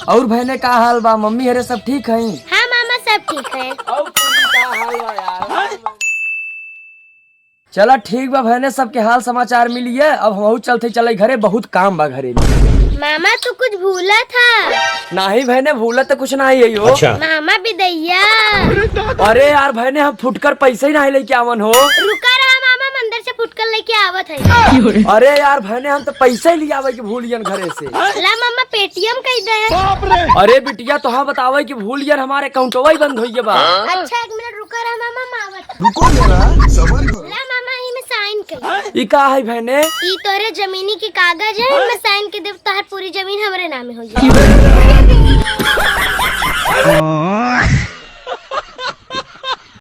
और बहने का हाल बा? मम्मी हरे सब ठीक है? हाँ मामा सब ठीक है। चला ठीक बा बहने, सबके हाल समाचार मिलिए। अब हम चलते चले घरे, बहुत काम बा घरे में। मामा तू कुछ भूला था। नहीं बहने, भूला तो कुछ नहीं है यो। अच्छा। मामा बिदैया। अरे यार बहने, हम फुटकर पैसे ही नहीं लेके आवन हो। रुका रहा मामा, मंदिर से फुटकर लेके आवत है। अरे यार बहने, हम तो पैसे ही ले आवे की भूलियन घरे से। ला मामा पेटीएम कह दे। अरे बिटिया तो हाँ बतावे की भूलियन हमारे अकाउंटवा ही बंद होइए बा। अच्छा 1 मिनट रुका रहा मामा, मावत। रुको जरा सबर करो। ला मामा ई में साइन कर। ई का है बहने? ई तोरे जमीनी के कागज है, मैं साइन के देव तोहर पूरी जमीन हमरे नामे हो जाए।